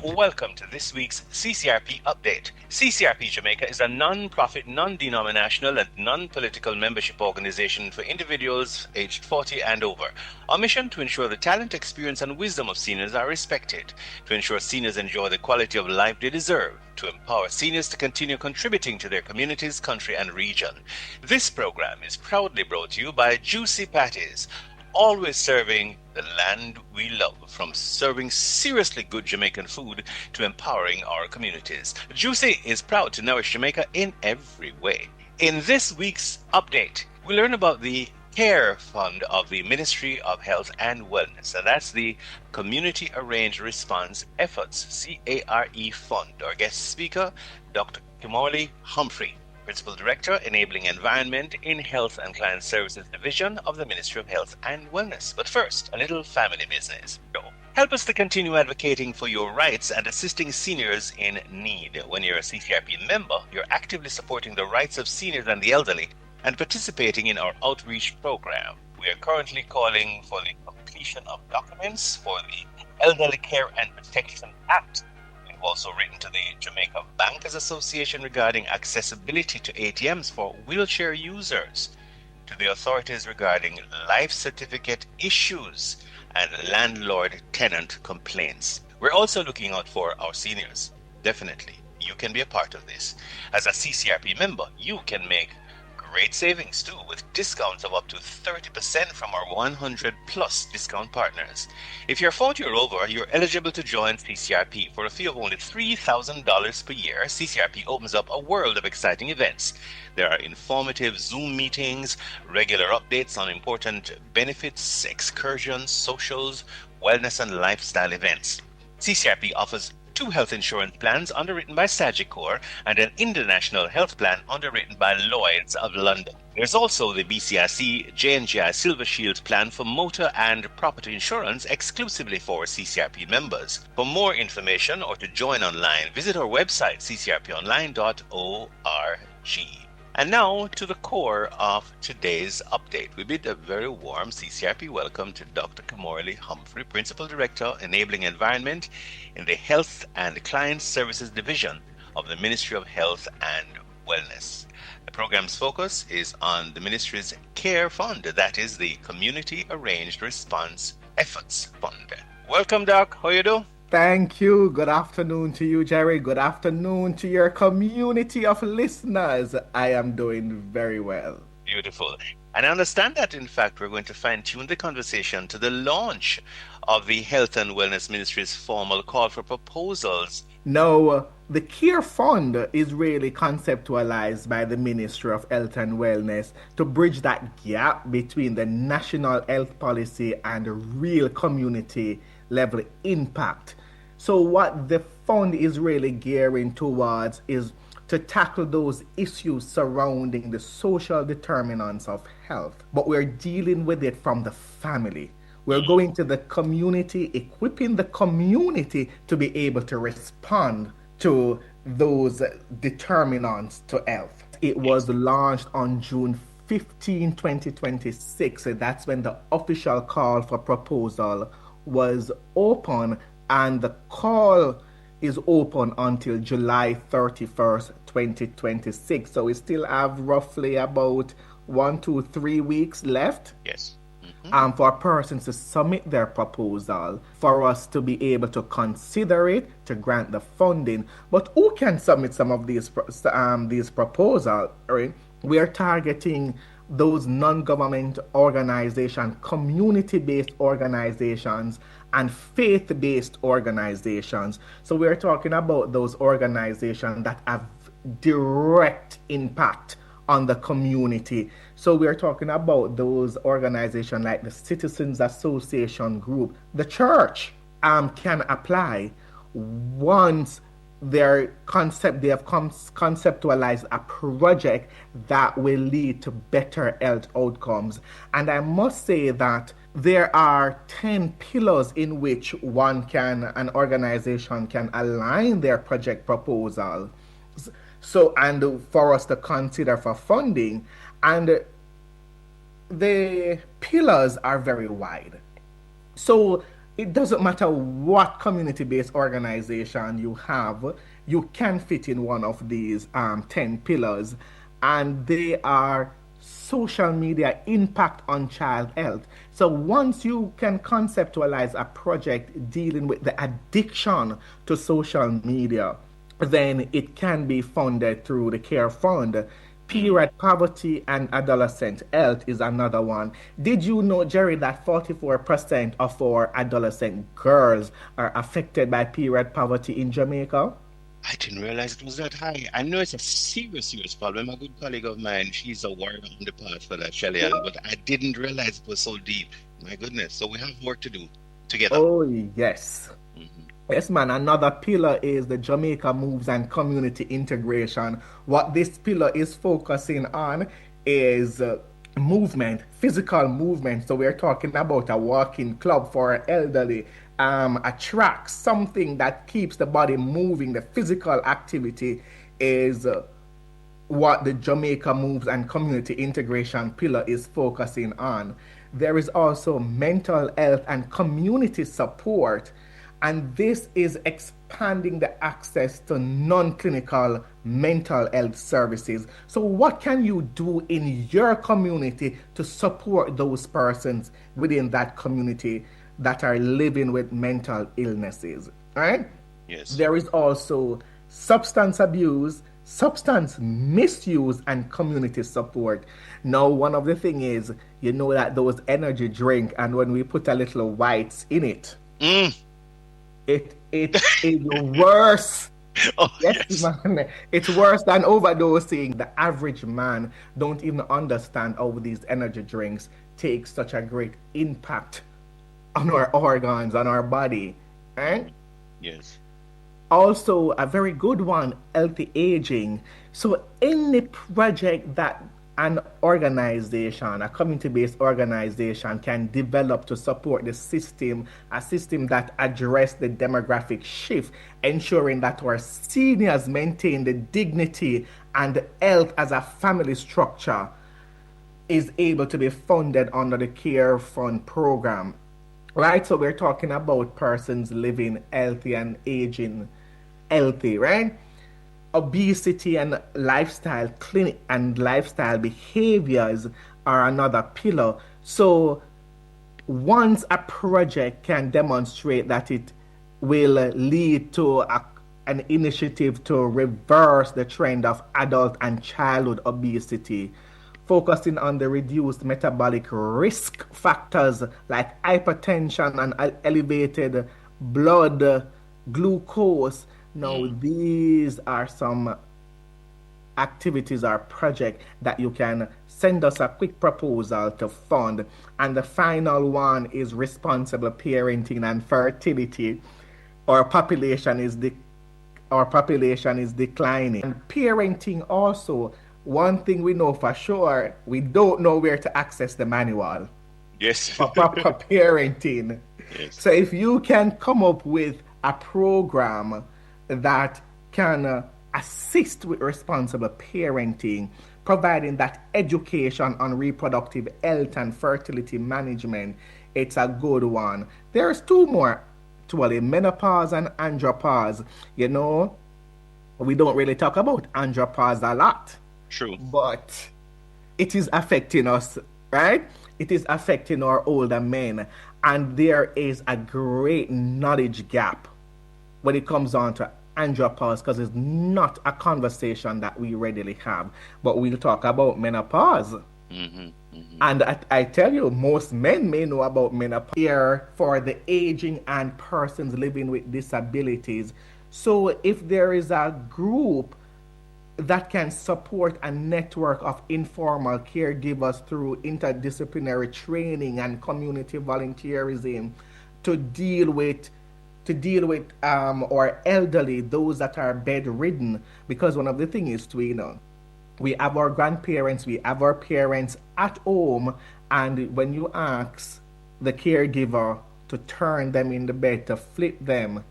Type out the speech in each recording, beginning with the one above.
welcome to this week's CCRP update. CCRP Jamaica is a non-profit, non-denominational and non-political membership organization for individuals aged 40 and over. Our mission to ensure the talent, experience and wisdom of seniors are respected, to ensure seniors enjoy the quality of life they deserve, to empower seniors to continue contributing to their communities, country and region. This program is proudly brought to you by Juicy Patties, always serving the land we love, from serving seriously good Jamaican food to empowering our communities. Juicy is proud to nourish Jamaica in every way. In this week's update, we learn about the C.A.R.E Fund of the Ministry of Health and Wellness, and that's the Community Arranged Response Efforts, C.A.R.E Fund. Our guest speaker, Dr. Kimorley, Humphrey, Principal Director, Enabling Environment in Health and Client Services Division of the Ministry of Health and Wellness. But first, a little family business. Help us to continue advocating for your rights and assisting seniors in need. When you're a CCRP member, you're actively supporting the rights of seniors and the elderly and participating in our outreach program. We are currently calling for the completion of documents for the Elderly Care and Protection Act. Also written to the Jamaica Bankers Association regarding accessibility to ATMs for wheelchair users, to the authorities regarding life certificate issues and landlord-tenant complaints. We're also looking out for our seniors. Definitely, you can be a part of this. As a CCRP member, you can make great savings too, with discounts of up to 30% from our 100 plus discount partners. If you're 40 or over, you're eligible to join CCRP. For a fee of only $3,000 per year, CCRP opens up a world of exciting events. There are informative Zoom meetings, regular updates on important benefits, excursions, socials, wellness and lifestyle events. CCRP offers 2 health insurance plans underwritten by C.A.R.E and an international health plan underwritten by Lloyd's of London. There's also the BCIC J&GI Silver Shield plan for motor and property insurance exclusively for CCRP members. For more information or to join online, visit our website ccrponline.org. And now to the core of today's update. We bid a very warm CCRP welcome to Dr. Kimorley Humphrey, Principal Director, Enabling Environment in the Health and Client Services Division of the Ministry of Health and Wellness. The program's focus is on the ministry's C.A.R.E Fund, that is the Community Arranged Response Efforts Fund. Welcome, Doc. How you do? Thank you. Good afternoon to you, Jerry. Good afternoon to your community of listeners. I am doing very well. Beautiful. And I understand that, in fact, we're going to fine-tune the conversation to the launch of the Health and Wellness Ministry's formal call for proposals. Now, the C.A.R.E Fund is really conceptualized by the Ministry of Health and Wellness to bridge that gap between the national health policy and real community level impact. So what the fund is really gearing towards is to tackle those issues surrounding the social determinants of health. But we're dealing with it from the family. We're going to the community, equipping the community to be able to respond to those determinants to health. It was launched on June 15, 2026. So that's when the official call for proposal was open, and the call is open until July 31st, 2026. So we still have roughly about 1 to 3 weeks left. Yes. For persons to submit their proposal, for us to be able to consider it, to grant the funding. But who can submit some of these proposals? Right? We are targeting those non-government organizations, community-based organizations, and faith-based organizations. So we're talking about those organizations that have direct impact on the community. So we're talking about those organizations like the Citizens Association Group. The church can apply once they have conceptualized a project that will lead to better health outcomes. And I must say that there are 10 pillars in which an organization can align their project proposal. So, and for us to consider for funding, and the pillars are very wide. So it doesn't matter what community-based organization you have, you can fit in one of these 10 pillars, and they are social media impact on child health. So once you can conceptualize a project dealing with the addiction to social media, then it can be funded through the CARE Fund. Mm. Period poverty and adolescent health is another one. Did you know, Jerry, that 44% of our adolescent girls are affected by period poverty in Jamaica? I didn't realize it was that high. I know it's a serious, serious problem. A good colleague of mine, she's a warrior on the path for that, Shellyan, but I didn't realize it was so deep. My goodness. So we have work to do together. Oh, yes. Hmm. Yes, man. Another pillar is the Jamaica Moves and community integration. What this pillar is focusing on is movement, physical movement. So we're talking about a walking club for elderly, a track, something that keeps the body moving. The physical activity is what the Jamaica Moves and Community Integration pillar is focusing on. There is also mental health and community support, and this is expanding the access to non clinical mental health services. So, what can you do in your community to support those persons within that community that are living with mental illnesses? All right? Yes. There is also substance abuse, substance misuse, and community support. Now, one of the thing is, you know that those energy drink, and when we put a little whites in it, Mm. it is worse. Oh, Yes, yes. man. It's worse than overdosing. The average man don't even understand how these energy drinks take such a great impact on our organs, on our body. Right? Mhm. Yes. Also a very good one, healthy aging. So any project that an organization, a community-based organization can develop to support the system, a system that address the demographic shift, ensuring that our seniors maintain the dignity and health as a family structure, is able to be funded under the CARE Fund program. Right? So we're talking about persons living healthy and aging healthy, right? Obesity and lifestyle clinic and lifestyle behaviors are another pillar. So once a project can demonstrate that it will lead to an initiative to reverse the trend of adult and childhood obesity, focusing on the reduced metabolic risk factors like hypertension and elevated blood glucose. Now, Mm. these are some activities or project that you can send us a quick proposal to fund. And the final one is responsible parenting and fertility. Our population is de- our population is declining. And parenting also, one thing we know for sure, we don't know where to access the manual Yes. for proper parenting. Yes. So if you can come up with a program that can assist with responsible parenting, providing that education on reproductive health and fertility management, it's a good one. There's two more, actually, menopause and andropause. You know, we don't really talk about andropause a lot, True. but it is affecting us, right? It is affecting our older men. And there is a great knowledge gap when it comes on to andropause because it's not a conversation that we readily have. But we'll talk about menopause. Hmm. Hmm. And I tell you, most men may know about menopause here for the aging and persons living with disabilities. So if there is a group that can support a network of informal caregivers through interdisciplinary training and community volunteerism to deal with our elderly, those that are bedridden, because one of the things is to, you know, we have our grandparents, we have our parents at home, and when you ask the caregiver to turn them in the bed, to flip them,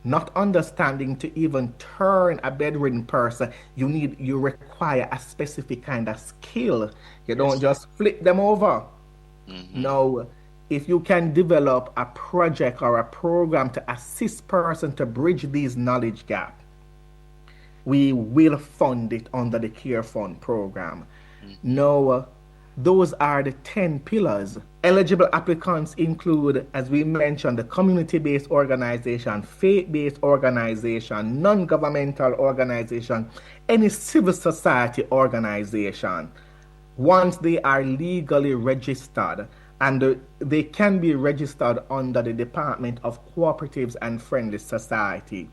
not understanding to even turn a bedridden person, you require a specific kind of skill. You don't Yes. just flip them over. Hmm. No, if you can develop a project or a program to assist person to bridge these knowledge gap, we will fund it under the CARE Fund program. Mm-hmm. Now, those are the 10 pillars. Eligible applicants include, as we mentioned, the community-based organization, faith-based organization, non-governmental organization, any civil society organization. Once they are legally registered, and they can be registered under the Department of Cooperatives and Friendly Society,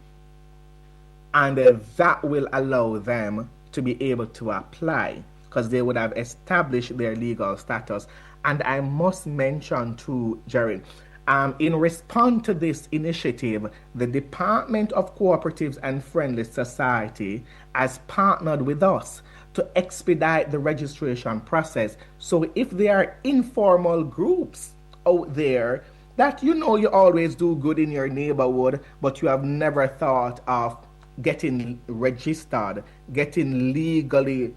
and that will allow them to be able to apply because they would have established their legal status. And I must mention too, Jerry, in response to this initiative, the Department of Cooperatives and Friendly Society has partnered with us to expedite the registration process. So if there are informal groups out there that you always do good in your neighborhood, but you have never thought of getting registered, getting legally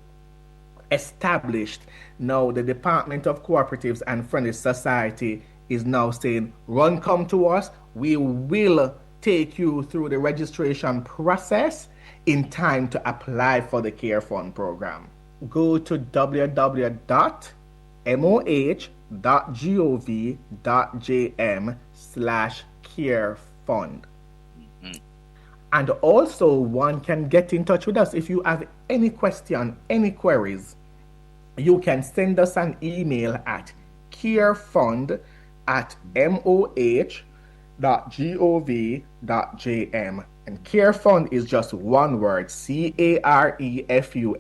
established. Now, the Department of Cooperatives and Friendly Society is now saying, run, come to us. We will take you through the registration process in time to apply for the CARE Fund program. Go to www.moh.gov.jm/CARE Mm-hmm. And also, one can get in touch with us if you have any question, any queries. You can send us an email at carefund@moh.gov.jm. And CARE Fund is just one word, CAREFUND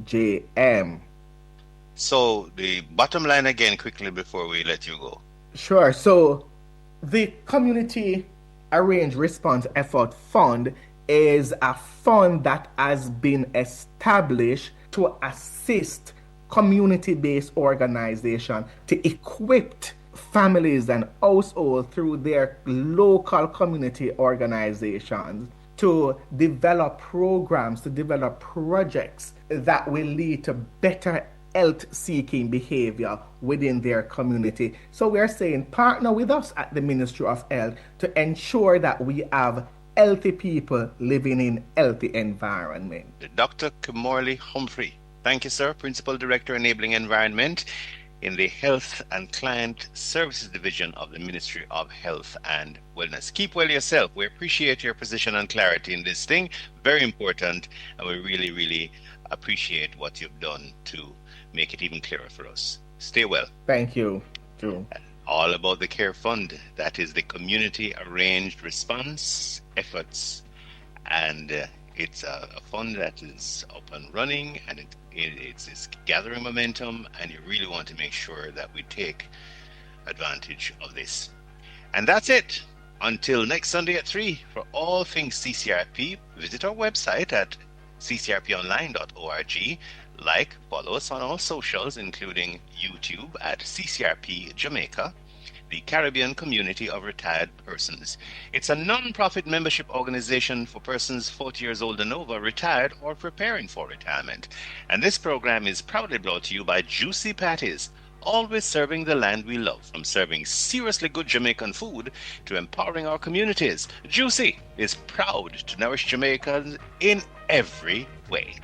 @moh.gov.jm. So the bottom line again, quickly before we let you go. Sure. So the Community Arranged Response Effort Fund is a fund that has been established to assist community-based organizations to equip families and households through their local community organizations to develop programs, to develop projects that will lead to better health-seeking behavior within their community. So we're saying partner with us at the Ministry of Health to ensure that we have healthy people living in healthy environment. Dr. Kimorley Humphrey. Thank you, sir. Principal Director, Enabling Environment in the Health and Client Services Division of the Ministry of Health and Wellness. Keep well yourself. We appreciate your position and clarity in this thing. Very important. And we really, really appreciate what you've done to make it even clearer for us. Stay well. Thank you. Too. All about the CARE Fund. That is the Community Arranged Response Efforts. And it's a fund that is up and running, and it's gathering momentum, and you really want to make sure that we take advantage of this. And that's it. Until next Sunday at 3, for all things CCRP, visit our website at ccrponline.org. Follow us on all socials, including YouTube at CCRP Jamaica, the Caribbean Community of Retired Persons. It's a non-profit membership organization for persons 40 years old and over, retired or preparing for retirement. And this program is proudly brought to you by Juicy Patties, always serving the land we love, from serving seriously good Jamaican food to empowering our communities. Juicy is proud to nourish Jamaicans in every way.